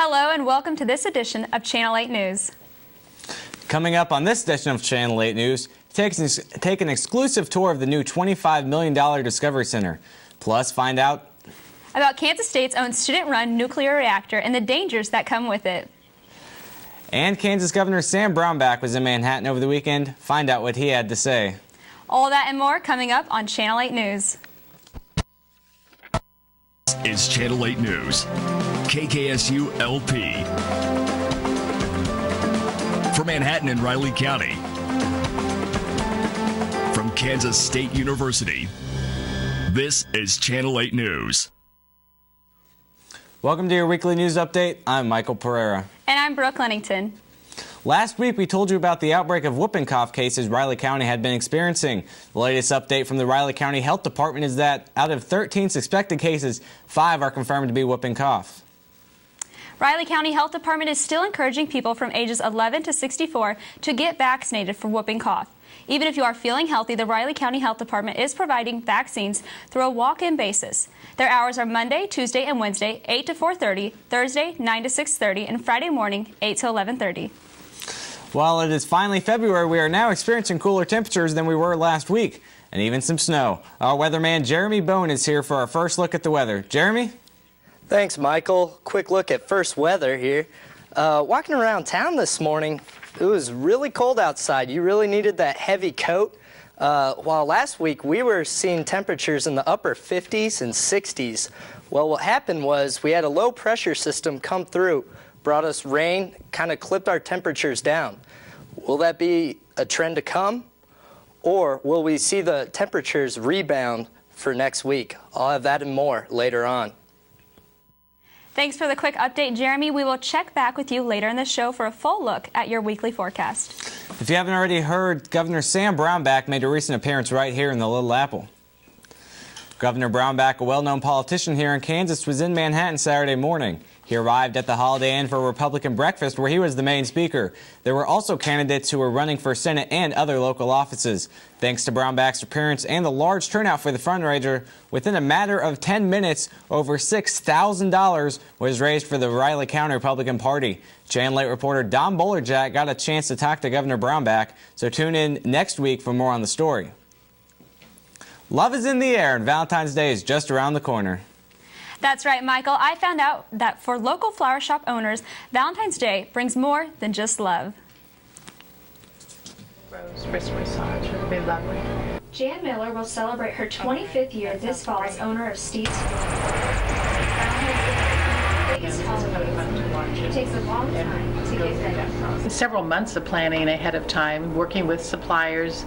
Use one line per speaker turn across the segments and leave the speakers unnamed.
Hello and welcome to this edition of Channel 8 News.
Coming up on this edition of Channel 8 News, take an exclusive tour of the new $25 million Discovery Center. Plus, find out
about Kansas State's own student-run nuclear reactor and the dangers that come with it.
And Kansas Governor Sam Brownback was in Manhattan over the weekend. Find out what he had to say.
All that and more coming up on Channel 8 News.
Is Channel 8 News, KKSU LP. For Manhattan and Riley County. From Kansas State University, this is Channel 8 News.
Welcome to your weekly news update. I'm Michael Pereira.
And I'm Brooke Lennington.
Last week, we told you about the outbreak of whooping cough cases Riley County had been experiencing. The latest update from the Riley County Health Department is that out of 13 suspected cases, 5 are confirmed to be whooping cough.
Riley County Health Department is still encouraging people from ages 11 to 64 to get vaccinated for whooping cough. Even if you are feeling healthy, the Riley County Health Department is providing vaccines through a walk-in basis. Their hours are Monday, Tuesday, and Wednesday, 8 to 4:30, Thursday, 9 to 6:30, and Friday morning, 8 to 11:30.
While it is finally February, we are now experiencing cooler temperatures than we were last week, and even some snow. Our weatherman Jeremy Bone is here for our first look at the weather. Jeremy?
Thanks, Michael. Quick look at first weather here. Walking around town this morning, it was really cold outside. You really needed that heavy coat. While last week we were seeing temperatures in the upper 50s and 60s. Well, what happened was we had a low pressure system come through, brought us rain, kind of clipped our temperatures down. Will that be a trend to come? Or will we see the temperatures rebound for next week? I'll have that and more later on.
Thanks for the quick update, Jeremy. We will check back with you later in the show for a full look at your weekly forecast.
If you haven't already heard, Governor Sam Brownback made a recent appearance right here in the Little Apple. Governor Brownback, a well-known politician here in Kansas, was in Manhattan Saturday morning. He arrived at the Holiday Inn for a Republican breakfast where he was the main speaker. There were also candidates who were running for Senate and other local offices. Thanks to Brownback's appearance and the large turnout for the fundraiser, within a matter of 10 minutes, over $6,000 was raised for the Riley County Republican Party. Channel 8 reporter Don Bolerjack got a chance to talk to Governor Brownback, so tune in next week for more on the story. Love is in the air and Valentine's Day is just around the corner.
That's right, Michael. I found out that for local flower shop owners, Valentine's Day brings more than just love.
Rose wrist massage would be lovely.
Jan Miller will celebrate her 25th year this fall as owner of Steve's. It takes a long time to get ready.
Several months of planning ahead of time, working with suppliers,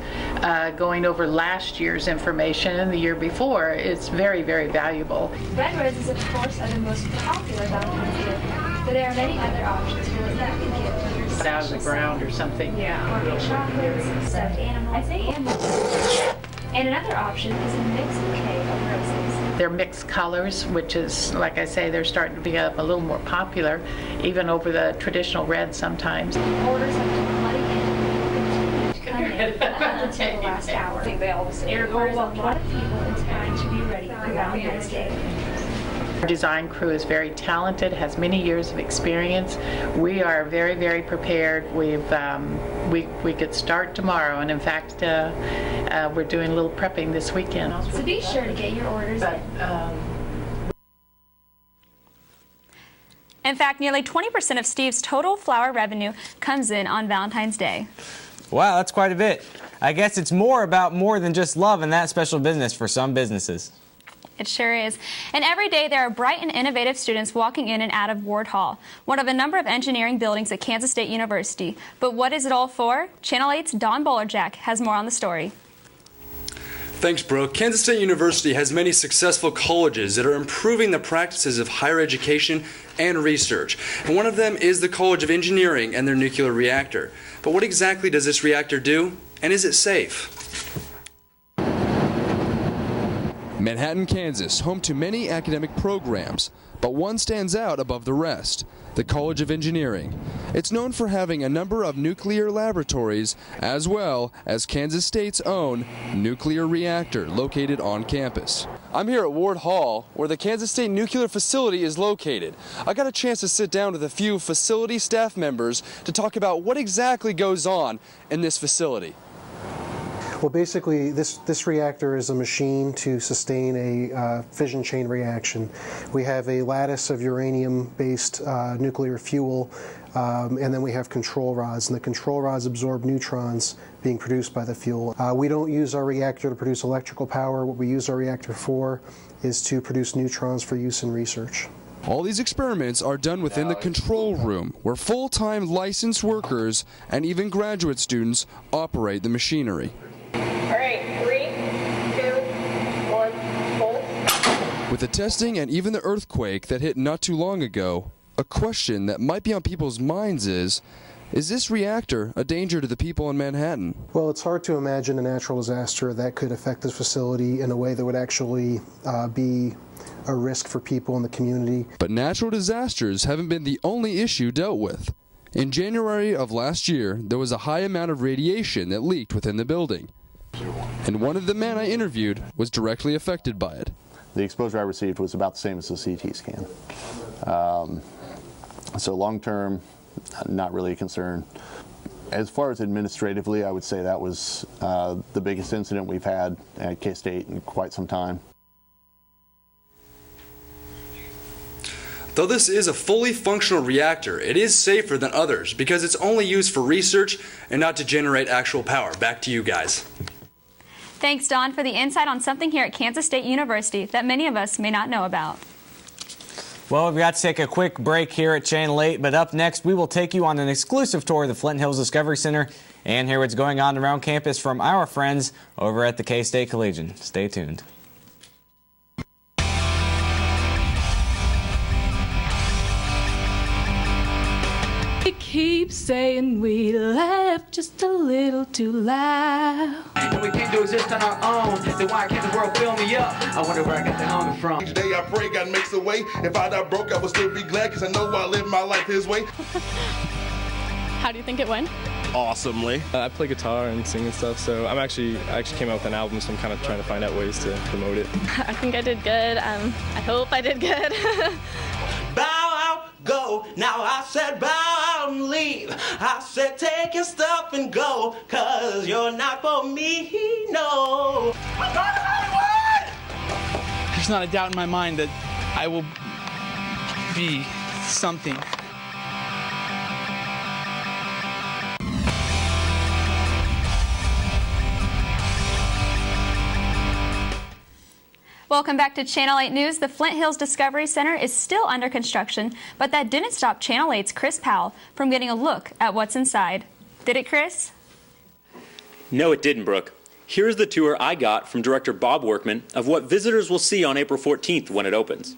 going over last year's information and the year before. It's very, very valuable.
Red roses, of course, are the most popular Valentine's gift, but there are many other options for what you can give for your
Put out of the ground or something.
Yeah. Or chocolates, stuffed animals, and another option is a mixed bouquet of roses.
They're mixed colors, which is, like I say, they're starting to become a little more popular, even over the traditional red sometimes.
Orders have been flooding in. Come in until the last hour. I think they all say it requires a lot of people and time to be ready for Valentine's Day.
Our design crew is very talented, has many years of experience. We are very, very prepared. We could start tomorrow, and in fact, we're doing a little prepping this weekend.
So be sure to get your orders in. In fact, nearly 20% of Steve's total flower revenue comes in on Valentine's Day.
Wow, that's quite a bit. I guess it's more about more than just love in that special business for some businesses.
It sure is. And every day there are bright and innovative students walking in and out of Ward Hall, one of a number of engineering buildings at Kansas State University. But what is it all for? Channel 8's Don Bolerjack has more on the story.
Thanks, Brooke. Kansas State University has many successful colleges that are improving the practices of higher education and research. And one of them is the College of Engineering and their nuclear reactor. But what exactly does this reactor do? And is it safe? Manhattan, Kansas, home to many academic programs, but one stands out above the rest, the College of Engineering. It's known for having a number of nuclear laboratories, as well as Kansas State's own nuclear reactor located on campus. I'm here at Ward Hall, where the Kansas State nuclear facility is located. I got a chance to sit down with a few facility staff members to talk about what exactly goes on in this facility.
Well, basically, this reactor is a machine to sustain a fission chain reaction. We have a lattice of uranium-based nuclear fuel, and then we have control rods, and the control rods absorb neutrons being produced by the fuel. We don't use our reactor to produce electrical power. What we use our reactor for is to produce neutrons for use in research.
All these experiments are done within the control room, where full-time licensed workers and even graduate students operate the machinery.
All right, 3, 2, 1, hold.
With the testing and even the earthquake that hit not too long ago, a question that might be on people's minds is this reactor a danger to the people in Manhattan?
Well, it's hard to imagine a natural disaster that could affect this facility in a way that would actually be a risk for people in the community.
But natural disasters haven't been the only issue dealt with. In January of last year, there was a high amount of radiation that leaked within the building. And one of the men I interviewed was directly affected by it.
The exposure I received was about the same as the CT scan. So long term, not really a concern. As far as administratively, I would say that was the biggest incident we've had at K-State in quite some time.
Though this is a fully functional reactor, it is safer than others because it's only used for research and not to generate actual power. Back to you guys.
Thanks, Don, for the insight on something here at Kansas State University that many of us may not know about.
Well, we've got to take a quick break here at Channel 8, but up next we will take you on an exclusive tour of the Flint Hills Discovery Center and hear what's going on around campus from our friends over at the K-State Collegian. Stay tuned.
Keep saying we laugh just a little too loud.
When we came to exist on our own, then why can't the world fill me up? I wonder where I got the hunger from.
Each day I pray God makes a way. If I die broke, I will still be glad, because I know I live my life His way.
How do you think it went?
Awesomely. I play guitar and sing and stuff, so I actually came out with an album, so I'm kind of trying to find out ways to promote it.
I think I did good. I hope I did good.
Bow out, go. Now I said bow out and leave. I said take your stuff and go, 'cause you're not for me, no.
There's not a doubt in my mind that I will be something.
Welcome back to Channel 8 News. The Flint Hills Discovery Center is still under construction, but that didn't stop Channel 8's Chris Powell from getting a look at what's inside. Did it, Chris?
No, it didn't, Brooke. Here's the tour I got from Director Bob Workman of what visitors will see on April 14th when it opens.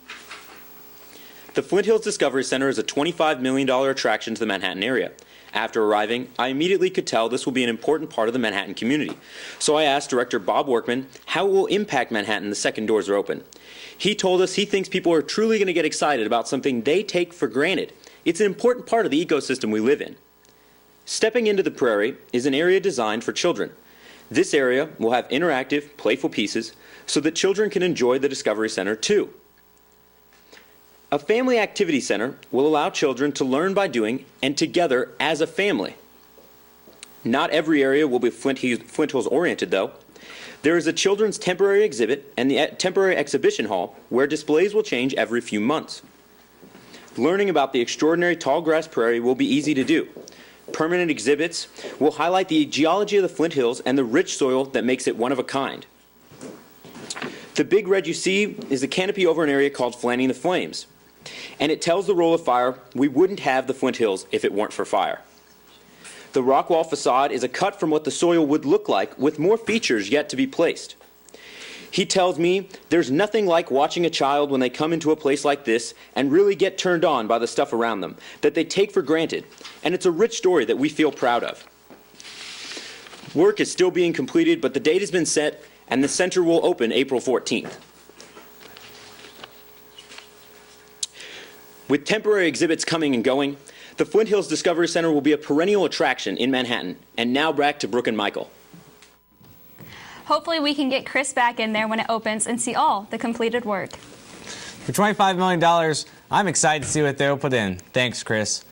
The Flint Hills Discovery Center is a $25 million attraction to the Manhattan area. After arriving, I immediately could tell this will be an important part of the Manhattan community. So I asked Director Bob Workman how it will impact Manhattan the second doors are open. He told us he thinks people are truly going to get excited about something they take for granted. It's an important part of the ecosystem we live in. Stepping into the prairie is an area designed for children. This area will have interactive, playful pieces so that children can enjoy the Discovery Center too. A family activity center will allow children to learn by doing and together as a family. Not every area will be Flint Hills oriented though. There is a children's temporary exhibit and the temporary exhibition hall where displays will change every few months. Learning about the extraordinary tall grass prairie will be easy to do. Permanent exhibits will highlight the geology of the Flint Hills and the rich soil that makes it one of a kind. The big red you see is the canopy over an area called Fanning the Flames. And it tells the role of fire. We wouldn't have the Flint Hills if it weren't for fire. The rock wall facade is a cut from what the soil would look like with more features yet to be placed. He tells me there's nothing like watching a child when they come into a place like this and really get turned on by the stuff around them that they take for granted. And it's a rich story that we feel proud of. Work is still being completed, but the date has been set and the center will open April 14th. With temporary exhibits coming and going, the Flint Hills Discovery Center will be a perennial attraction in Manhattan. And now back to Brooke and Michael.
Hopefully we can get Chris back in there when it opens and see all the completed work.
For $25 million, I'm excited to see what they'll put in. Thanks, Chris.